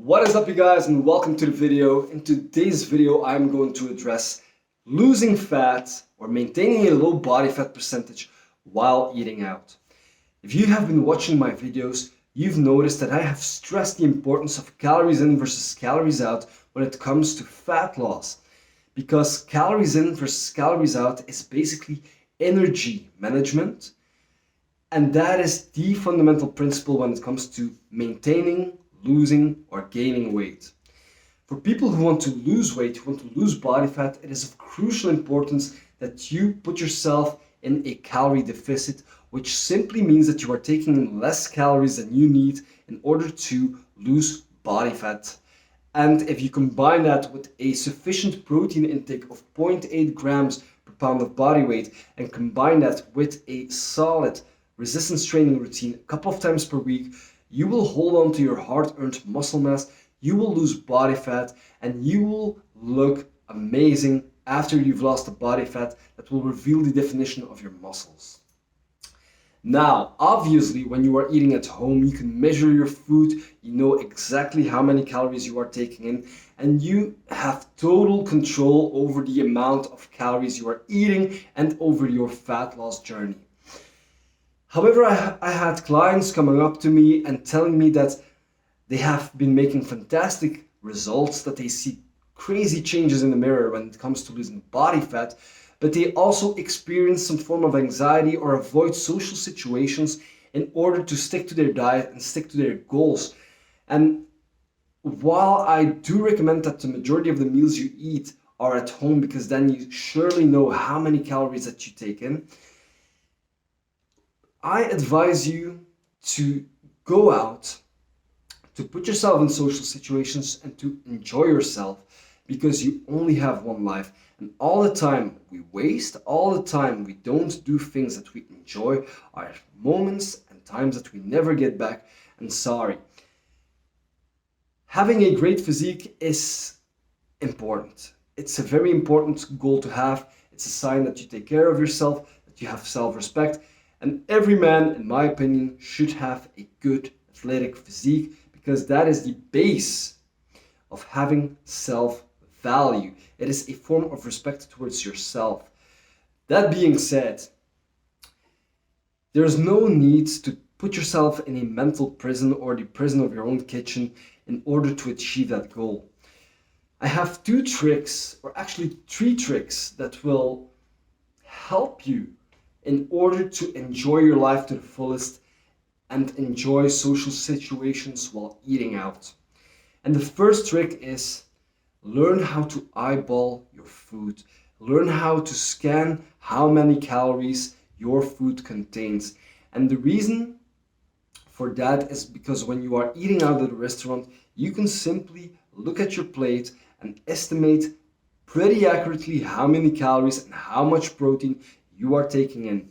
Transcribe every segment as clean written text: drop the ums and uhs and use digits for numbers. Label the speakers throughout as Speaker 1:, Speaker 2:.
Speaker 1: What is up, you guys, and welcome to the video. In today's video I'm going to address losing fat or maintaining a low body fat percentage while eating out. If you have been watching my videos, you've noticed that I have stressed the importance of calories in versus calories out when it comes to fat loss, because calories in versus calories out is basically energy management, and that is the fundamental principle when it comes to maintaining, losing, or gaining weight. For people who want to lose weight, who want to lose body fat, it is of crucial importance that you put yourself in a calorie deficit, which simply means that you are taking in less calories than you need in order to lose body fat. And if you combine that with a sufficient protein intake of 0.8 grams per pound of body weight and combine that with a solid resistance training routine a couple of times per week, you will hold on to your hard-earned muscle mass, you will lose body fat, and you will look amazing after you've lost the body fat that will reveal the definition of your muscles. Now, obviously, when you are eating at home, you can measure your food, you know exactly how many calories you are taking in, and you have total control over the amount of calories you are eating and over your fat loss journey. However, I had clients coming up to me and telling me that they have been making fantastic results, that they see crazy changes in the mirror when it comes to losing body fat, but they also experience some form of anxiety or avoid social situations in order to stick to their diet and stick to their goals. And while I do recommend that the majority of the meals you eat are at home, because then you surely know how many calories that you take in, I advise you to go out, to put yourself in social situations and to enjoy yourself, because you only have one life. And all the time we waste, all the time we don't do things that we enjoy are moments and times that we never get back. And sorry. Having a great physique is important. It's a very important goal to have. It's a sign that you take care of yourself, that you have self-respect. And every man, in my opinion, should have a good athletic physique, because that is the base of having self-value. It is a form of respect towards yourself. That being said, there's no need to put yourself in a mental prison or the prison of your own kitchen in order to achieve that goal. I have two tricks, or actually three tricks, that will help you in order to enjoy your life to the fullest and enjoy social situations while eating out. And the first trick is learn how to eyeball your food. Learn how to scan how many calories your food contains. And the reason for that is because when you are eating out at a restaurant, you can simply look at your plate and estimate pretty accurately how many calories and how much protein you are taking in.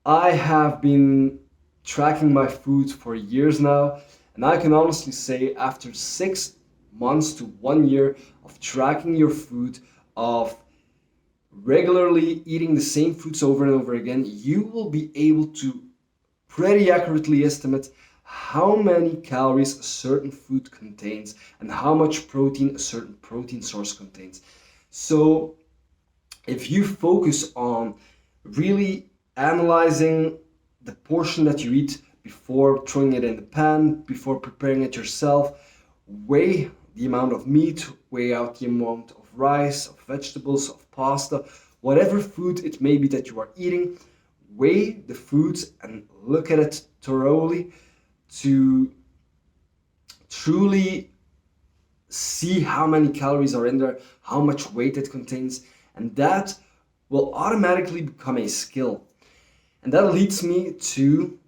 Speaker 1: I have been tracking my food for years now, and I can honestly say after 6 months to 1 year of tracking your food, of regularly eating the same foods over and over again, you will be able to pretty accurately estimate how many calories a certain food contains and how much protein a certain protein source contains. So if you focus on really analyzing the portion that you eat before throwing it in the pan, before preparing it yourself, weigh the amount of meat, weigh out the amount of rice, of vegetables, of pasta, whatever food it may be that you are eating, weigh the foods and look at it thoroughly to truly see how many calories are in there, how much weight it contains, and that will automatically become a skill. And that leads me to,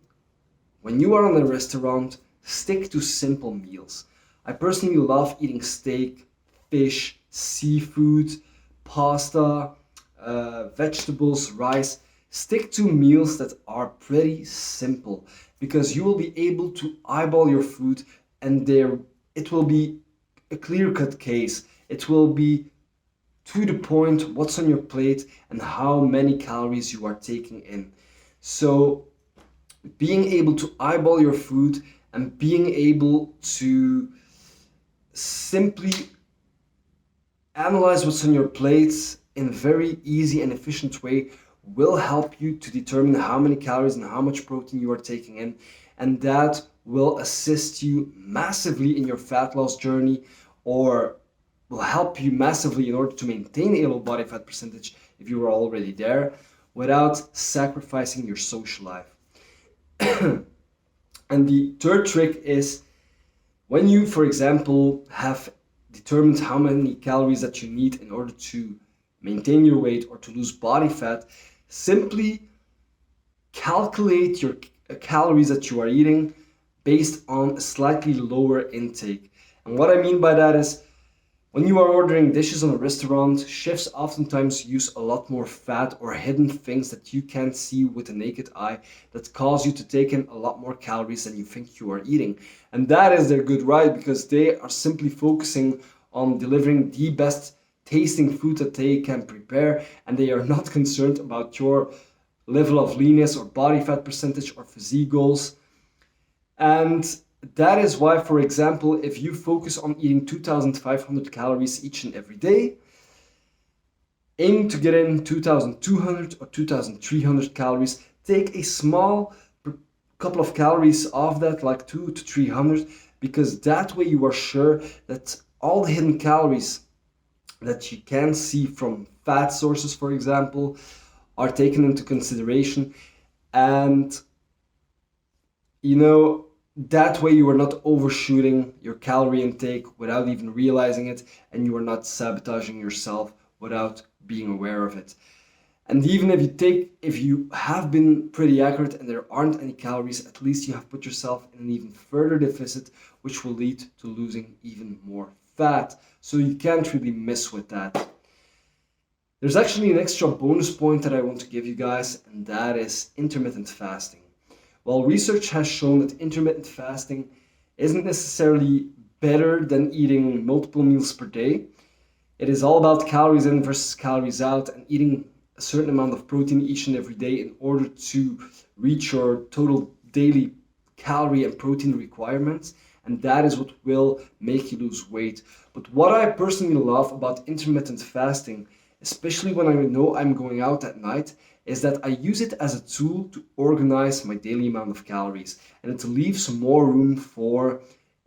Speaker 1: when you are on a restaurant, stick to simple meals. I personally love eating steak, fish, seafood, pasta, vegetables, rice. Stick to meals that are pretty simple, because you will be able to eyeball your food, and it will be a clear-cut case. It will be to the point what's on your plate and how many calories you are taking in. So being able to eyeball your food and being able to simply analyze what's on your plate in a very easy and efficient way will help you to determine how many calories and how much protein you are taking in, and that will assist you massively in your fat loss journey, or will help you massively in order to maintain a low body fat percentage if you are already there, without sacrificing your social life. And the third trick is, when you, for example, have determined how many calories that you need in order to maintain your weight or to lose body fat, simply calculate your calories that you are eating based on a slightly lower intake. And what I mean by that is, when you are ordering dishes in a restaurant, chefs oftentimes use a lot more fat or hidden things that you can't see with the naked eye that cause you to take in a lot more calories than you think you are eating. And that is their good right, because they are simply focusing on delivering the best tasting food that they can prepare, and they are not concerned about your level of leanness or body fat percentage or physique goals. And that is why, for example, if you focus on eating 2,500 calories each and every day, aim to get in 2,200 or 2,300 calories. Take a small couple of calories off that, like 2 to 300, because that way you are sure that all the hidden calories that you can see from fat sources, for example, are taken into consideration. And that way you are not overshooting your calorie intake without even realizing it, and you are not sabotaging yourself without being aware of it. And even if you have been pretty accurate and there aren't any calories, at least you have put yourself in an even further deficit, which will lead to losing even more fat. So you can't really miss with that. There's actually an extra bonus point that I want to give you guys, and that is intermittent fasting. Well, research has shown that intermittent fasting isn't necessarily better than eating multiple meals per day. It is all about calories in versus calories out, and eating a certain amount of protein each and every day in order to reach your total daily calorie and protein requirements. And that is what will make you lose weight. But what I personally love about intermittent fasting, especially when I know I'm going out at night, is that I use it as a tool to organize my daily amount of calories, and it leaves more room for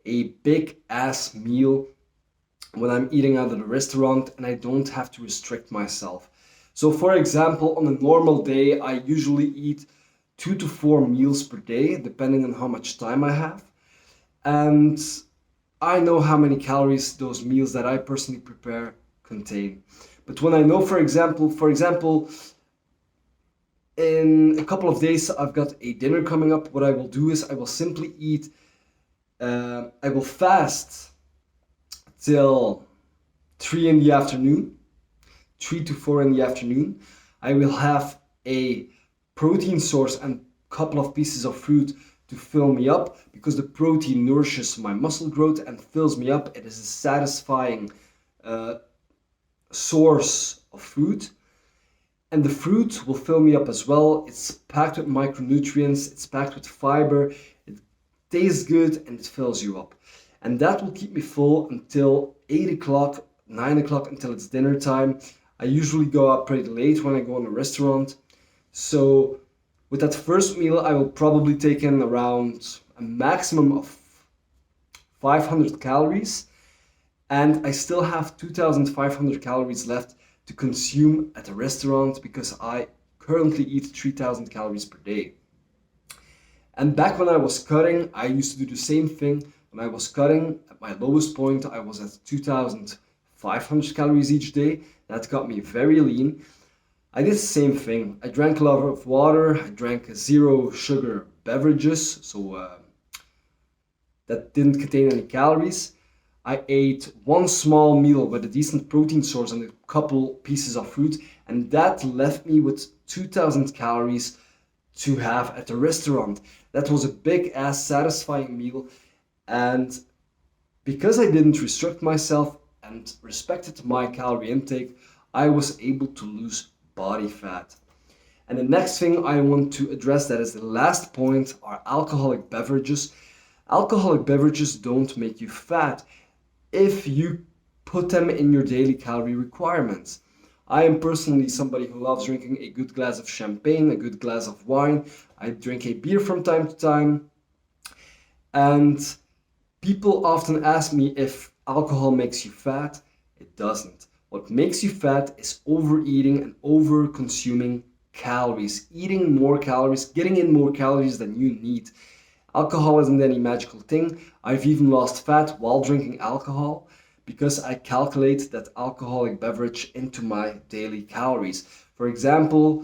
Speaker 1: a big ass meal when I'm eating out at a restaurant and I don't have to restrict myself. So for example, on a normal day, I usually eat 2 to 4 meals per day, depending on how much time I have. And I know how many calories those meals that I personally prepare contain. But when I know, for example, in a couple of days, I've got a dinner coming up, what I will do is I will simply I will fast till 3 in the afternoon, 3 to 4 in the afternoon. I will have a protein source and a couple of pieces of fruit to fill me up, because the protein nourishes my muscle growth and fills me up. It is a satisfying source of food. And the fruit will fill me up as well. It's packed with micronutrients, it's packed with fiber, it tastes good, and it fills you up. And that will keep me full until 8 o'clock, 9 o'clock, until it's dinner time. I usually go out pretty late when I go in a restaurant. So with that first meal, I will probably take in around a maximum of 500 calories. And I still have 2,500 calories left to consume at a restaurant, because I currently eat 3,000 calories per day. And back when I was cutting, I used to do the same thing. When I was cutting, at my lowest point, I was at 2,500 calories each day. That got me very lean. I did the same thing. I drank a lot of water. I drank zero sugar beverages, so that didn't contain any calories. I ate one small meal with a decent protein source and a couple pieces of fruit, and that left me with 2,000 calories to have at the restaurant. That was a big ass satisfying meal, and because I didn't restrict myself and respected my calorie intake, I was able to lose body fat. And the next thing I want to address, that is the last point, are alcoholic beverages. Alcoholic beverages don't make you fat. if you put them in your daily calorie requirements. I am personally somebody who loves drinking a good glass of champagne, a good glass of wine. I drink a beer from time to time. And people often ask me if alcohol makes you fat. It doesn't. What makes you fat is overeating and over consuming calories, eating more calories, getting in more calories than you need. Alcohol isn't any magical thing. I've even lost fat while drinking alcohol because I calculate that alcoholic beverage into my daily calories. For example,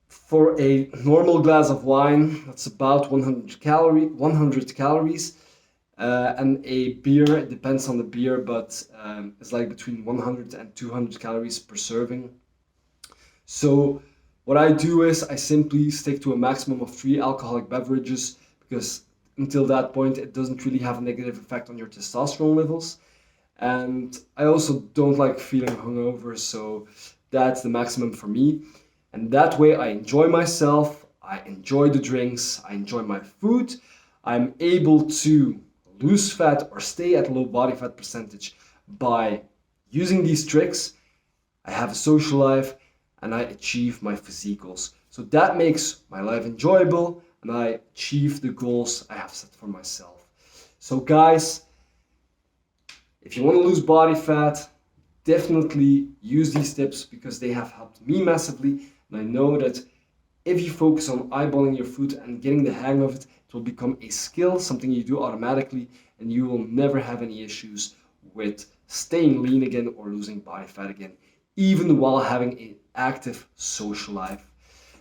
Speaker 1: for a normal glass of wine, that's about 100 calories. And a beer, it depends on the beer, but it's like between 100 and 200 calories per serving. So what I do is I simply stick to a maximum of 3 alcoholic beverages because until that point it doesn't really have a negative effect on your testosterone levels. And I also don't like feeling hungover, so that's the maximum for me. And that way I enjoy myself, I enjoy the drinks, I enjoy my food, I'm able to lose fat or stay at a low body fat percentage by using these tricks. I have a social life and I achieve my physique goals. So that makes my life enjoyable and I achieve the goals I have set for myself. So guys, if you want to lose body fat, definitely use these tips because they have helped me massively. And I know that if you focus on eyeballing your food and getting the hang of it, it will become a skill, something you do automatically, and you will never have any issues with staying lean again or losing body fat again, even while having an active social life.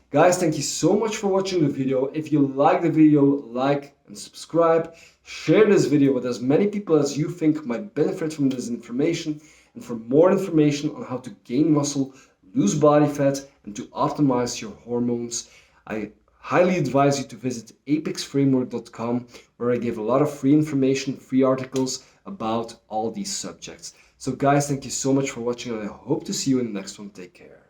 Speaker 1: Guys, thank you so much for watching the video. If you like the video, like and subscribe. Share this video with as many people as you think might benefit from this information. And for more information on how to gain muscle, lose body fat, and to optimize your hormones, I highly advise you to visit apexframework.com, where I give a lot of free information, free articles about all these subjects. So guys, thank you so much for watching and I hope to see you in the next one. Take care.